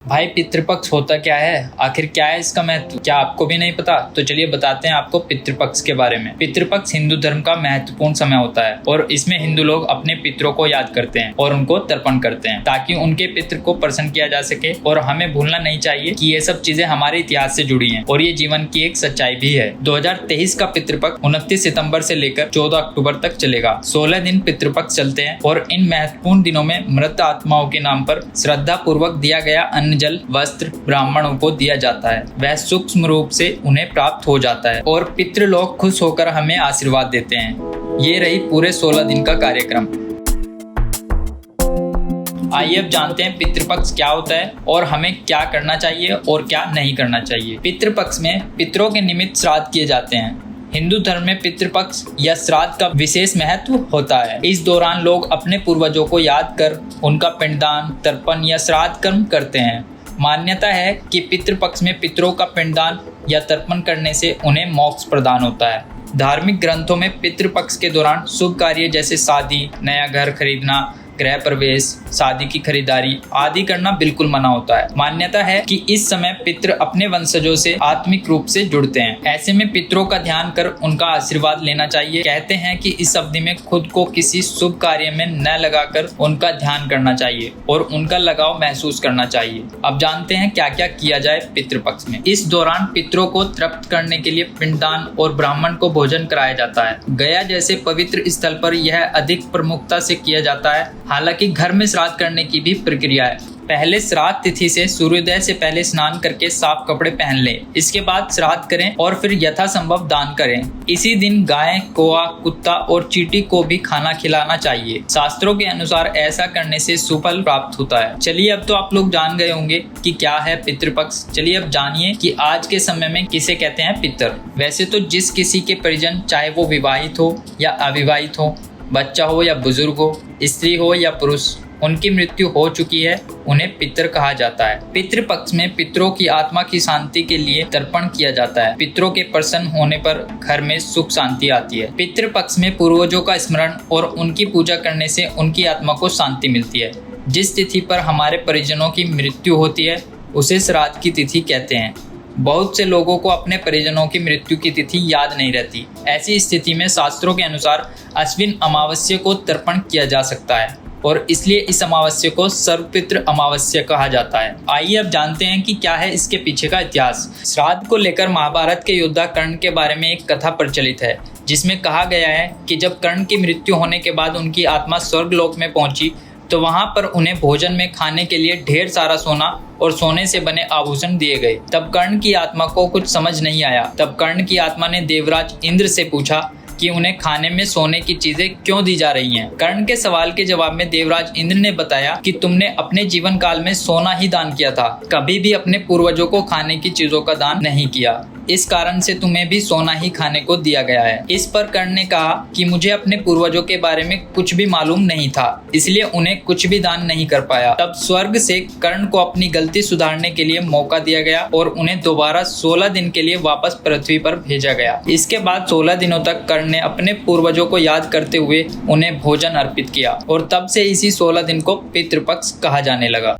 भाई पितृपक्ष होता क्या है, आखिर क्या है इसका महत्व, क्या आपको भी नहीं पता? तो चलिए बताते हैं आपको पितृपक्ष के बारे में। पितृपक्ष हिंदू धर्म का महत्वपूर्ण समय होता है और इसमें हिंदू लोग अपने पितरों को याद करते हैं और उनको तर्पण करते हैं ताकि उनके पितृ को प्रसन्न किया जा सके। और हमें भूलना नहीं चाहिए कि ये सब चीजें हमारे इतिहास से जुड़ी हैं और ये जीवन की एक सच्चाई भी है। 2023 का पितृपक्ष 29 सितंबर से लेकर 14 अक्टूबर तक चलेगा। 16 दिन पितृपक्ष चलते हैं और इन महत्वपूर्ण दिनों में मृत आत्माओं के नाम पर श्रद्धा पूर्वक दिया गया अन्न, जल, वस्त्र ब्राह्मणों को दिया जाता है। वह सूक्ष्म रूप से उन्हें प्राप्त हो जाता है और पितृलोक खुश होकर हमें आशीर्वाद देते हैं। ये रही पूरे 16 दिन का कार्यक्रम। आइए अब जानते हैं पितृपक्ष क्या होता है और हमें क्या करना चाहिए और क्या नहीं करना चाहिए। पितृपक्ष में पितरों के निमित्त श्राद्ध किए जाते हैं। हिंदू धर्म में पितृपक्ष या श्राद्ध का विशेष महत्व होता है। इस दौरान लोग अपने पूर्वजों को याद कर उनका पिंडदान, तर्पण या श्राद्ध कर्म करते हैं। मान्यता है कि पितृपक्ष में पितरों का पिंडदान या तर्पण करने से उन्हें मोक्ष प्रदान होता है। धार्मिक ग्रंथों में पितृपक्ष के दौरान शुभ कार्य जैसे शादी, नया घर खरीदना, गृह प्रवेश, शादी की खरीदारी आदि करना बिल्कुल मना होता है। मान्यता है कि इस समय पितृ अपने वंशजों से आत्मिक रूप से जुड़ते हैं। ऐसे में पितरों का ध्यान कर उनका आशीर्वाद लेना चाहिए। कहते हैं कि इस अवधि में खुद को किसी शुभ कार्य में न लगाकर उनका ध्यान करना चाहिए और उनका लगाव महसूस करना चाहिए। अब जानते हैं क्या क्या किया जाए पितृपक्ष में। इस दौरान पितरों को तृप्त करने के लिए पिंडदान और ब्राह्मण को भोजन कराया जाता है। गया जैसे पवित्र स्थल पर यह अधिक प्रमुखता से किया जाता है। हालांकि घर में श्राद्ध करने की भी प्रक्रिया है। पहले श्राद्ध तिथि से सूर्योदय से पहले स्नान करके साफ कपड़े पहन लें। इसके बाद श्राद्ध करें और फिर यथासंभव दान करें। इसी दिन गाय, कौआ, कुत्ता और चींटी को भी खाना खिलाना चाहिए। शास्त्रों के अनुसार ऐसा करने से सुफल प्राप्त होता है। चलिए अब तो आप लोग जान गए होंगे कि क्या है पितृपक्ष। चलिए अब जानिए कि आज के समय में किसे कहते हैं पितर। वैसे तो जिस किसी के परिजन, चाहे वो विवाहित हो या अविवाहित हो, बच्चा हो या बुजुर्ग हो, स्त्री हो या पुरुष, उनकी मृत्यु हो चुकी है, उन्हें पितर कहा जाता है। पितृपक्ष में पितरों की आत्मा की शांति के लिए तर्पण किया जाता है। पितरों के प्रसन्न होने पर घर में सुख शांति आती है। पितृपक्ष में पूर्वजों का स्मरण और उनकी पूजा करने से उनकी आत्मा को शांति मिलती है। जिस तिथि पर हमारे परिजनों की मृत्यु होती है उसे श्राद्ध की तिथि कहते हैं। बहुत से लोगों को अपने परिजनों की मृत्यु की तिथि याद नहीं रहती। ऐसी स्थिति में शास्त्रों के अनुसार अश्विन अमावस्या को तर्पण किया जा सकता है और इसलिए इस अमावस्या को सर्वपितृ अमावस्या कहा जाता है। आइए अब जानते हैं कि क्या है इसके पीछे का इतिहास। श्राद्ध को लेकर महाभारत के योद्धा कर्ण के बारे में एक कथा प्रचलित है, जिसमें कहा गया है कि जब कर्ण की मृत्यु होने के बाद उनकी आत्मा स्वर्ग लोक में पहुंची तो वहां पर उन्हें भोजन में खाने के लिए ढेर सारा सोना और सोने से बने आभूषण दिए गए। तब कर्ण की आत्मा को कुछ समझ नहीं आया। तब कर्ण की आत्मा ने देवराज इंद्र से पूछा कि उन्हें खाने में सोने की चीजें क्यों दी जा रही हैं। कर्ण के सवाल के जवाब में देवराज इंद्र ने बताया कि तुमने अपने जीवन काल में सोना ही दान किया था, कभी भी अपने पूर्वजों को खाने की चीजों का दान नहीं किया। इस कारण से तुम्हें भी सोना ही खाने को दिया गया है। इस पर कर्ण ने कहा कि मुझे अपने पूर्वजों के बारे में कुछ भी मालूम नहीं था, इसलिए उन्हें कुछ भी दान नहीं कर पाया। तब स्वर्ग से कर्ण को अपनी गलती सुधारने के लिए मौका दिया गया और उन्हें दोबारा 16 दिन के लिए वापस पृथ्वी पर भेजा गया। इसके बाद 16 दिनों तक कर्ण ने अपने पूर्वजों को याद करते हुए उन्हें भोजन अर्पित किया और तब से इसी 16 दिन को पितृपक्ष कहा जाने लगा।